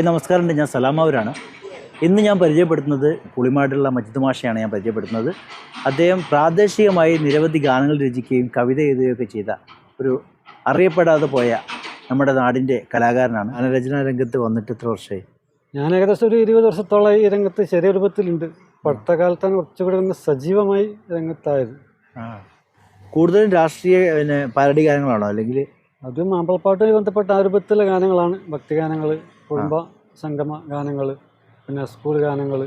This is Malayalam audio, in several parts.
നമസ്കാരം, ഞാൻ സലാമാവൂരാണ്. ഇന്ന് ഞാൻ പരിചയപ്പെടുത്തുന്നത് പുളിമാടുള്ള മജിദ് മാഷയാണ് ഞാൻ പരിചയപ്പെടുത്തുന്നത്. അദ്ദേഹം പ്രാദേശികമായി നിരവധി ഗാനങ്ങൾ രചിക്കുകയും കവിത എഴുതുകയൊക്കെ ചെയ്ത ഒരു അറിയപ്പെടാതെ പോയ നമ്മുടെ നാടിൻ്റെ കലാകാരനാണ്. ഗാനരചനാ രംഗത്ത് വന്നിട്ട് എത്ര വർഷമായി? ഞാൻ ഏകദേശം ഒരു 20 വർഷത്തോളം ഈ രംഗത്ത് ചെറിയ രൂപത്തിലുണ്ട്. അടുത്ത കുറച്ചുകൂടി ഒന്ന് സജീവമായി രംഗത്തായത്. കൂടുതലും രാഷ്ട്രീയ പാരഡി ഗാനങ്ങളാണോ, അല്ലെങ്കിൽ അതും മാമ്പളപ്പാട്ടുമായി ബന്ധപ്പെട്ട ആ രൂപത്തിലെ ഗാനങ്ങളാണ്? ഭക്തിഗാനങ്ങൾ, കുടുംബ സംഗമ ഗാനങ്ങൾ, പിന്നെ സ്കൂൾ ഗാനങ്ങൾ.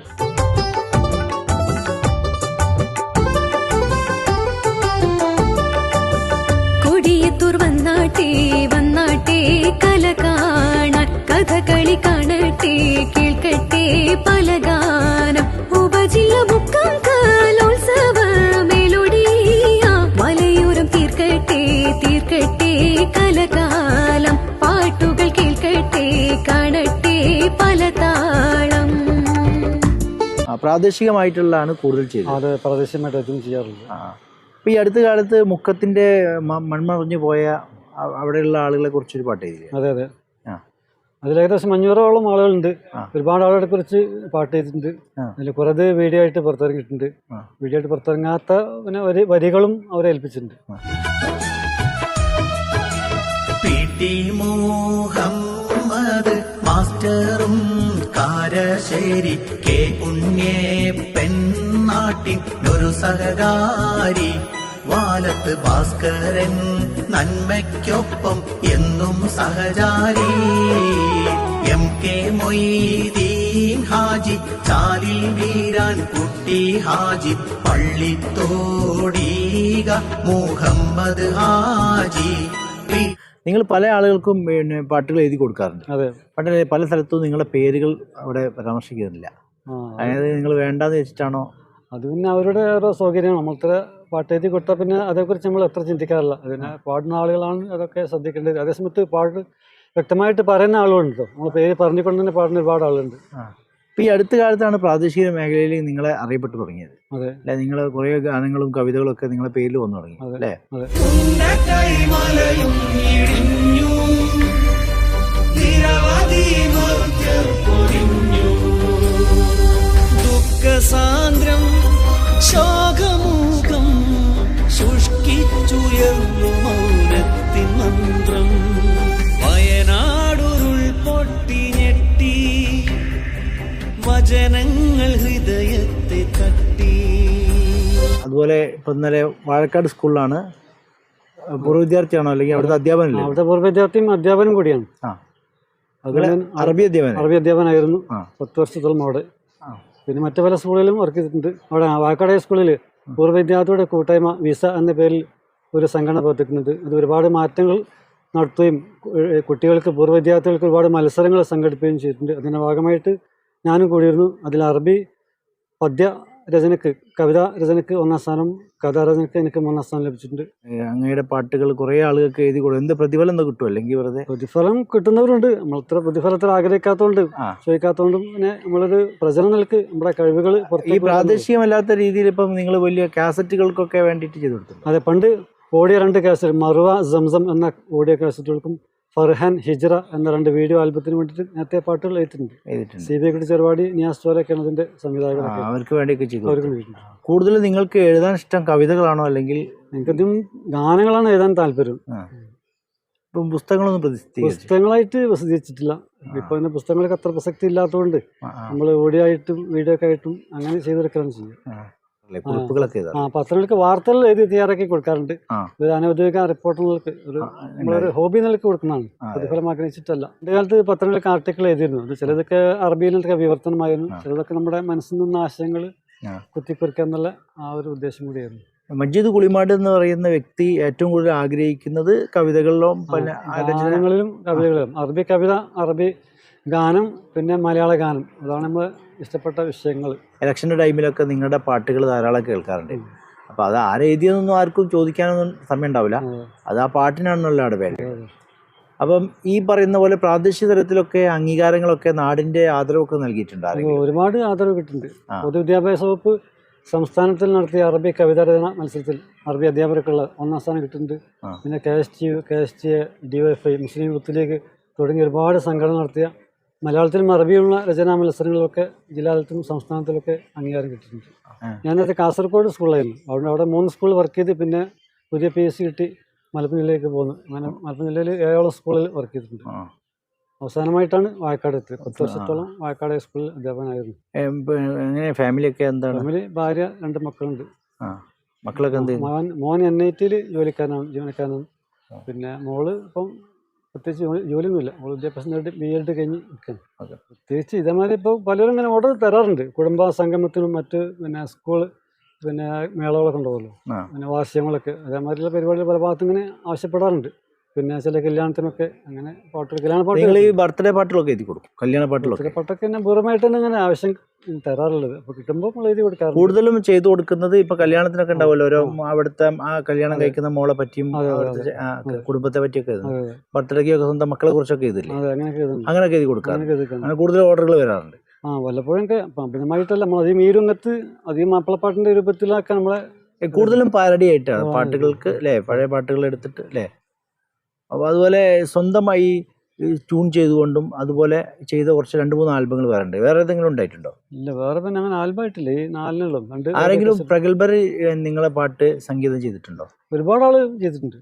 കൊടിയത്തൂർ വന്നാട്ടേ വന്നാട്ടേ കല കാണാൻ, കഥകളി കാണട്ടെ കേൾക്കട്ടെ പല ഗാനം, ഉപജില്ല മുക്കം കലോത്സവ മേലോടിയ മലയോരം തീർക്കട്ടെ തീർക്കട്ടെ കലകാലം, പാട്ടുകൾ കേൾക്കട്ടെ കാണട്ടെ പല താളം. പ്രാദേശികമായിട്ടുള്ളതാണ് കൂടുതൽ ചെയ്യുന്നത്? അത് പ്രാദേശികമായിട്ട് അതും ചെയ്യാറുണ്ട്. അപ്പോൾ ഈ അടുത്ത കാലത്ത് മുക്കത്തിൻ്റെ മൺമറഞ്ഞു പോയ അവിടെയുള്ള ആളുകളെ കുറിച്ചൊരു പാട്ട് എഴുതി. അതെ അതെ, അതിൽ ഏകദേശം 500ഓളം ആളുകളുണ്ട്. ഒരുപാട് ആളുകളെ കുറിച്ച് പാട്ട് ചെയ്തിട്ടുണ്ട്. അതിൽ കുറേ വീഡിയോ ആയിട്ട് പുറത്തിറങ്ങിയിട്ടുണ്ട്. വീഡിയോ ആയിട്ട് പുറത്തിറങ്ങാത്ത പിന്നെ വരികളും അവരെ ഏൽപ്പിച്ചിട്ടുണ്ട്. മുഹമ്മദ് മാസ്റ്ററും കാരശ്ശേരി കെ പെണ്ണാട്ടിൻ ഒരു സഹകാരി, വാലത്ത് ഭാസ്കരൻ നന്മയ്ക്കൊപ്പം എന്നും സഹചാരി, MK മൊയ്തീൻ ഹാജി ചാലിൽ വീരാൻ കുട്ടി ഹാജി, പള്ളിത്തോടീക മുഹമ്മദ് ഹാജി. നിങ്ങൾ പല ആളുകൾക്കും പാട്ടുകൾ എഴുതി കൊടുക്കാറുണ്ട്. അതെ, പക്ഷേ പല സ്ഥലത്തും നിങ്ങളുടെ പേരുകൾ അവിടെ പരാമർശിക്കുന്നില്ല. അതായത് നിങ്ങൾ വേണ്ടാന്ന് വെച്ചിട്ടാണോ? അത് പിന്നെ അവരുടെ ഓരോ സൗകര്യമാണ്. നമ്മളിത്ര പാട്ട് എഴുതി കൊടുത്താൽ പിന്നെ അതേക്കുറിച്ച് നമ്മൾ എത്ര ചിന്തിക്കാറില്ല. അതിനെ പാടുന്ന ആളുകളാണ് അതൊക്കെ ശ്രദ്ധിക്കേണ്ടത്. അതേസമയത്ത് പാട്ട് വ്യക്തമായിട്ട് പറയുന്ന ആളുകളുണ്ടോ, നമ്മൾ പേര് പറഞ്ഞുകൊണ്ട് തന്നെ പാടുന്ന ഒരുപാട് ആളുണ്ട്. ഇപ്പോൾ ഈ അടുത്ത കാലത്താണ് പ്രാദേശിക മേഖലയിൽ നിങ്ങളെ അറിയപ്പെട്ടു തുടങ്ങിയത്. അതെ അല്ലെ, നിങ്ങൾ കുറേ ഗാനങ്ങളും കവിതകളും ഒക്കെ നിങ്ങളെ പേരിൽ വന്നു തുടങ്ങി അല്ലേ? അതെ. ദുഃഖസാന്ദ്രം ശോകമൂകം ശുഷ്കിച്ചുയർന്നു മൗനത്തിൻ മന്ത്രം, വയനാടുരുൾ പൊട്ടി ഞെട്ടി വചനങ്ങൾ ഹൃദയത്തെ തട്ടി. അതുപോലെ ഇപ്പം ഇന്നലെ വാഴക്കാട് സ്കൂളിലാണ് പൂർവ്വ വിദ്യാർത്ഥിയാണോ, അല്ലെങ്കിൽ അവിടുത്തെ അധ്യാപനല്ലേ? അവിടുത്തെ പൂർവ്വ വിദ്യാർത്ഥിയും അധ്യാപനം കൂടിയാണ്. അറബി അധ്യാപനമായിരുന്നു 10 വർഷത്തോളം അവിടെ. പിന്നെ മറ്റു പല സ്കൂളിലും വർക്ക് ചെയ്തിട്ടുണ്ട്. അവിടെ വാഴക്കാട് സ്കൂളിൽ പൂർവ്വ വിദ്യാർത്ഥിയുടെ കൂട്ടായ്മ വിസ എന്ന പേരിൽ ഒരു സംഘടന പ്രവർത്തിക്കുന്നുണ്ട്. അത് ഒരുപാട് മാറ്റങ്ങൾ നടത്തുകയും കുട്ടികൾക്ക് പൂർവ്വ വിദ്യാർത്ഥികൾക്ക് ഒരുപാട് മത്സരങ്ങൾ സംഘടിപ്പിക്കുകയും ചെയ്തിട്ടുണ്ട്. അതിൻ്റെ ഭാഗമായിട്ട് ഞാനും കൂടിയിരുന്നു. അതിൽ അറബി പദ്യ രചനയ്ക്ക്, കവിതാ രചനയ്ക്ക് 1ാം സ്ഥാനം, കഥാരചനയ്ക്ക് എനിക്ക് 3ാം സ്ഥാനം ലഭിച്ചിട്ടുണ്ട്. അങ്ങയുടെ പാട്ടുകൾ കുറേ ആളുകൾക്ക് എഴുതി കൊടുക്കും. എന്ത് പ്രതിഫലം എന്താ കിട്ടും, അല്ലെങ്കിൽ വെറുതെ? പ്രതിഫലം കിട്ടുന്നവരുണ്ട്. നമ്മളിത്ര പ്രതിഫലത്തിൽ ആഗ്രഹിക്കാത്തതുകൊണ്ട് ചോദിക്കാത്തതുകൊണ്ടും പിന്നെ നമ്മളൊരു പ്രചരണം നിലക്ക് നമ്മുടെ കഴിവുകൾ ഈ പ്രാദേശികമല്ലാത്ത രീതിയിൽ ഇപ്പം നിങ്ങൾ വലിയ കാസറ്റുകൾക്കൊക്കെ വേണ്ടിയിട്ട് ചെയ്തു കൊടുത്തു. അതെ, പണ്ട് ഓഡിയോ 2 കാസറ്റ്, മറുവ സംസം എന്ന ഓഡിയോ കാസറ്റുകൾക്കും ഫർഹാൻ ഹിജ്റ എന്ന 2 വീഡിയോ ആൽബത്തിന് വേണ്ടിയിട്ട് നേരത്തെ പാട്ടുകൾ എഴുതിയിട്ടുണ്ട്. CBI ചെറുപാടി നിയാസ് ചോലൊക്കെയാണ് അതിന്റെ സംവിധായകരൊക്കെ. അവർക്ക് വേണ്ടിയൊക്കെ ചെയ്തു. കൂടുതൽ നിങ്ങൾക്ക് എഴുതാൻ ഇഷ്ടം കവിതകളാണോ, അല്ലെങ്കിൽ? എനിക്കധികം ഗാനങ്ങളാണ് എഴുതാൻ താല്പര്യം. ഇപ്പം പുസ്തകങ്ങളൊന്നും പുസ്തകങ്ങളായിട്ട് പ്രസിദ്ധീകരിച്ചിട്ടില്ല. ഇപ്പൊ അതിന്റെ പുസ്തകങ്ങൾക്ക് അത്ര പ്രസക്തി ഇല്ലാത്തതുകൊണ്ട് നമ്മൾ ഓഡിയോ ആയിട്ടും വീഡിയോ ഒക്കെ ആയിട്ടും അങ്ങനെ ചെയ്തെടുക്കുകയാണ് ചെയ്യുന്നത്. പത്രങ്ങൾക്ക് വാർത്തകൾ എഴുതി തയ്യാറാക്കി കൊടുക്കാറുണ്ട്. ഒരു അനൗദ്യോഗിക റിപ്പോർട്ടറുകൾക്ക് നമ്മളൊരു ഹോബി നിലക്ക് കൊടുക്കുന്നതാണ്, പ്രതിഫലമാക്കി വെച്ചിട്ടല്ല. പണ്ട് കാലത്ത് പത്രങ്ങൾക്ക് ആർട്ടിക്കിൾ എഴുതിയിരുന്നു. അത് ചിലതൊക്കെ അറബിയിലൊക്കെ വിവർത്തനമായിരുന്നു, ചിലതൊക്കെ നമ്മുടെ മനസ്സിൽ നിന്ന് ആശയങ്ങൾ കുത്തിക്കുറിക്കുക എന്നുള്ള ആ ഒരു ഉദ്ദേശം കൂടിയായിരുന്നു. മജീദ് കുളിമാട് എന്ന് പറയുന്ന വ്യക്തി ഏറ്റവും കൂടുതൽ ആഗ്രഹിക്കുന്നത് കവിതകളിലും ഗാനങ്ങളിലും കവിതകളിലും. അറബി കവിത, അറബി ഗാനം, പിന്നെ മലയാള ഗാനം, അതാണ് നമ്മൾ ഇഷ്ടപ്പെട്ട വിഷയങ്ങൾ. ഇലക്ഷൻ്റെ ടൈമിലൊക്കെ നിങ്ങളുടെ പാട്ടുകൾ ധാരാളം കേൾക്കാറുണ്ട്. അപ്പോൾ അത് ആരെഴുതിയതൊന്നും ആർക്കും ചോദിക്കാനൊന്നും സമയം ഉണ്ടാവില്ല. അത് ആ പാട്ടിനാണല്ലോ അവിടെ വേണ്ടത്. അപ്പം ഈ പറയുന്ന പോലെ പ്രാദേശിക തലത്തിലൊക്കെ അംഗീകാരങ്ങളൊക്കെ നാടിൻ്റെ ആദരവൊക്കെ നൽകിയിട്ടുണ്ടായിരുന്നു. ഒരുപാട് ആദരവ് കിട്ടുന്നുണ്ട്. പൊതുവിദ്യാഭ്യാസ വകുപ്പ് സംസ്ഥാനത്തിൽ നടത്തിയ അറബി കവിതാ രചന മത്സരത്തിൽ അറബി അധ്യാപകർക്കുള്ള 1ാം സ്ഥാനം കിട്ടുന്നുണ്ട്. പിന്നെ KSTU, KSTA, DYFI, മുസ്ലിം യൂത്ത് ലീഗ് തുടങ്ങിയ ഒരുപാട് സംഘടന നടത്തിയ മലയാളത്തിലും അറബിയുള്ള രചനാ മത്സരങ്ങളിലൊക്കെ ജില്ലാതലത്തിലും സംസ്ഥാനത്തിലൊക്കെ അംഗീകാരം കിട്ടിയിട്ടുണ്ട്. ഞാനത് കാസർഗോഡ് സ്കൂളിലായിരുന്നു. അവിടെ 3 സ്കൂളിൽ വർക്ക് ചെയ്ത് പിന്നെ പുതിയ PSC കിട്ടി മലപ്പുറം ജില്ലയിലേക്ക് പോന്നു. അങ്ങനെ മലപ്പുറം ജില്ലയിൽ 7 സ്കൂളിൽ വർക്ക് ചെയ്തിട്ടുണ്ട്. അവസാനമായിട്ടാണ് വായക്കാട് എത്തിയത്. 10 വർഷത്തോളം വായക്കാട് സ്കൂളിൽ അധ്യാപകനായിരുന്നു. എങ്ങനെ ഫാമിലിയൊക്കെ എന്താണ്? ഫാമിലി, ഭാര്യ, 2 മക്കളുണ്ട്. മക്കളൊക്കെ എന്ത് ചെയ്യുന്നു? മോൻ NIT ജീവനക്കാരനാണ്. പിന്നെ മോള് ഇപ്പം പ്രത്യേകിച്ച് ജോലിയൊന്നുമില്ല. മോള് വിദ്യാഭ്യാസം നേടി B.Ed കഴിഞ്ഞ് നിൽക്കുകയാണ്. പ്രത്യേകിച്ച് ഇതേമാതിരി ഇപ്പോൾ പലരും ഇങ്ങനെ ഓർഡർ തരാറുണ്ട്. കുടുംബ സംഗമത്തിനും മറ്റ് പിന്നെ സ്കൂൾ പിന്നെ മേളകളൊക്കെ ഉണ്ടാവുമല്ലോ, പിന്നെ വാർഷികങ്ങളൊക്കെ അതേമാതിരിയുള്ള പരിപാടികൾ പല ഭാഗത്തും ഇങ്ങനെ ആവശ്യപ്പെടാറുണ്ട്. പിന്നെ ചില കല്യാണത്തിനൊക്കെ അങ്ങനെ പാട്ടുകൾ, കല്യാണ പാട്ടുകൾ, ഈ ബർത്ത്ഡേ പാട്ടുകളൊക്കെ എഴുതി കൊടുക്കും, കല്യാണ പാട്ടുകളൊക്കെ? പാട്ടൊക്കെ തന്നെ പൂർണ്ണമായിട്ട് തന്നെ അങ്ങനെ ആവശ്യം തരാറുള്ളത്. അപ്പോൾ കിട്ടുമ്പോൾ നമ്മൾ എഴുതി കൊടുക്കാറുണ്ട്. കൂടുതലും ചെയ്തു കൊടുക്കുന്നത് ഇപ്പൊ കല്യാണത്തിനൊക്കെ ഉണ്ടാവുമല്ലോ, ഓരോ അവിടുത്തെ ആ കല്യാണം കഴിക്കുന്ന മോളെ പറ്റിയും കുടുംബത്തെ പറ്റിയൊക്കെ ബർത്ത്ഡേക്കൊക്കെ സ്വന്തം മക്കളെ കുറിച്ചൊക്കെ ചെയ്തില്ലേ? അങ്ങനെയൊക്കെ എഴുതി കൊടുക്കാറുണ്ട്. അങ്ങനെ കൂടുതൽ ഓർഡറുകൾ വരാറുണ്ട്. വല്ലപ്പോഴൊക്കെ അഭിനയമായിട്ടല്ല, നമ്മൾ അധികം ഈ രംഗത്ത് അധികം മാപ്പിളപ്പാട്ടിന്റെ രൂപത്തിലാക്കാൻ നമ്മളെ കൂടുതലും പാരഡി ആയിട്ടാണ് പാട്ടുകൾക്ക് അല്ലേ, പഴയ പാട്ടുകൾ എടുത്തിട്ട് അല്ലേ. അപ്പോൾ അതുപോലെ സ്വന്തമായി ട്യൂൺ ചെയ്തുകൊണ്ടും അതുപോലെ ചെയ്ത കുറച്ച് 2-3 ആൽബങ്ങൾ വേറെ ഉണ്ട്. വേറെ ഏതെങ്കിലും ഉണ്ടായിട്ടുണ്ടോ? ഇല്ല, വേറെ പിന്നെ അങ്ങനെ ആൽബമായിട്ടില്ല. ഈ 4 ആരെങ്കിലും പ്രഗത്ഭർ നിങ്ങളെ പാട്ട് സംഗീതം ചെയ്തിട്ടുണ്ടോ? ഒരുപാട് ആള് ചെയ്തിട്ടുണ്ട്.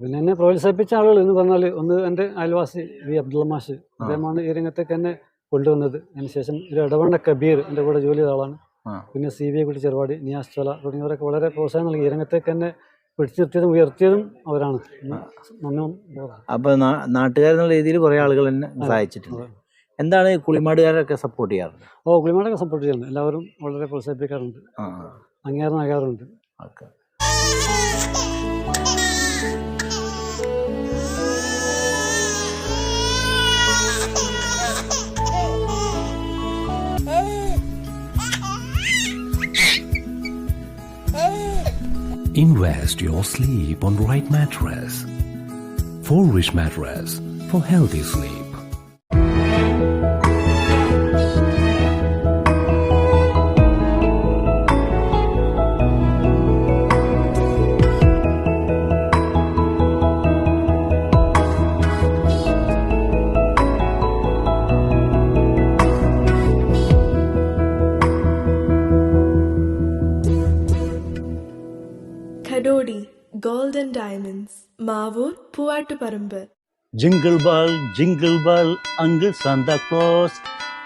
പിന്നെ എന്നെ പ്രോത്സാഹിപ്പിച്ച ആളുകൾ എന്ന് പറഞ്ഞാൽ ഒന്ന് എൻ്റെ അയൽവാസി V. അബ്ദുള്ള മാഷ്, അദ്ദേഹമാണ് ഈ രംഗത്തേക്ക് എന്നെ കൊണ്ടുവന്നത്. അതിനുശേഷം ഒരു ഇടവണ്ണ കബീർ എൻ്റെ കൂടെ ജോലി ചെയ്ത ആളാണ്. പിന്നെ CBA കുട്ടി ചെറുപാടി, നിയാസ് ചോല തുടങ്ങിയവരൊക്കെ വളരെ പ്രോത്സാഹനം നൽകി. ഈ രംഗത്തേക്ക് എന്നെ പിടിച്ചിരുത്തിയതും ഉയർത്തിയതും അവരാണ്. അപ്പൊ നാട്ടുകാരെന്നുള്ള രീതിയിൽ കുറെ ആളുകൾ എന്നെ സഹായിച്ചിട്ടുണ്ട്. എന്താണ് കുളിമാടുകാരൊക്കെ സപ്പോർട്ട് ചെയ്യാറുണ്ട്? കുളിമാടൊക്കെ സപ്പോർട്ട് ചെയ്യുന്നു. എല്ലാവരും വളരെ പ്രോത്സാഹിപ്പിക്കാറുണ്ട്, അംഗീകാരം നൽകാറുണ്ട്. Invest your sleep on right mattress. Forwish mattress for healthy sleep. Kadodi Gold and Diamonds, Mavur, Puvattuparambur. Jingle bell uncle Santa Claus.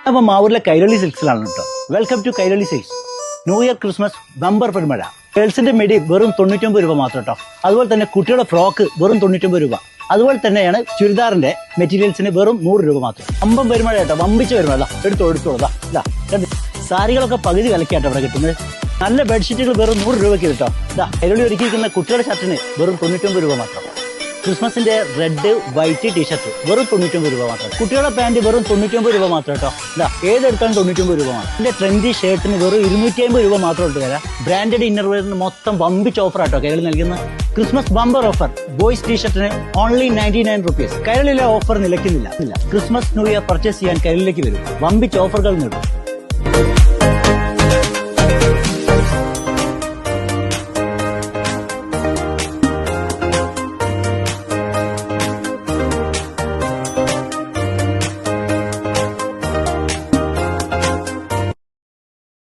അപ്പോൾ മാവൂരിലെ കൈരളി സിൽക്സിലാണ് കേട്ടോ. Welcome to Kairali silks. New year Christmas bumper പെരുമഴ. ഗേൾസിന്റെ മിഡി വെറും 99 രൂപ മാത്രം കേട്ടോ. അതുപോലെ തന്നെ കുട്ടികളുടെ ഫ്രോക്ക് വെറും 99 രൂപ. അതുപോലെ തന്നെയാണ് ചുരിദാറിന്റെ മെറ്റീരിയൽസിന് വെറും 100 രൂപ മാത്രം. അമ്പം പെരുമഴ കേട്ടോ, വമ്പിച്ച പെരുമഴ. എടുത്തോളാം. സാരികളൊക്കെ പകുതി വിലക്കാട്ടോ ഇവിടെ കിട്ടുന്നത്. നല്ല ബെഡ്ഷീറ്റുകൾ വെറും 100 രൂപയ്ക്ക് കിട്ടോ. കൈരളി ഒരുക്കിയിരിക്കുന്ന കുട്ടികളുടെ ഷർട്ടിന് വെറും 99 രൂപ മാത്രം. ക്രിസ്മസിന്റെ റെഡ് വൈറ്റ് ടീഷർട്ട് വെറും 99 രൂപ മാത്രം. കുട്ടികളുടെ പാന്റ് വെറും 99 രൂപ മാത്രം കേട്ടോ. ഏതെടുത്താലും 99 രൂപ മാത്രം. എന്റെ ട്രെൻഡി ഷർട്ടിന് വെറും 250 രൂപ മാത്രം ഇട്ട് തരാം. ബ്രാൻഡഡ് ഇന്നർവെയറിന് മൊത്തം വമ്പിച്ച് ഓഫർ ആട്ടോ കൈരളി നൽകുന്ന ക്രിസ്മസ് ബമ്പർ ഓഫർ. ബോയ്സ് ടീഷർട്ടിന് ഓൺലി 99 റുപ്പീസ്. കൈരളിയിലെ ഓഫർ നിലയ്ക്കുന്നില്ല. ക്രിസ്മസ് ന്യൂ ഇയർ പർച്ചേസ് ചെയ്യാൻ കൈരളിലേക്ക് വരും. വമ്പിച്ച് ഓഫറുകൾ നേടും.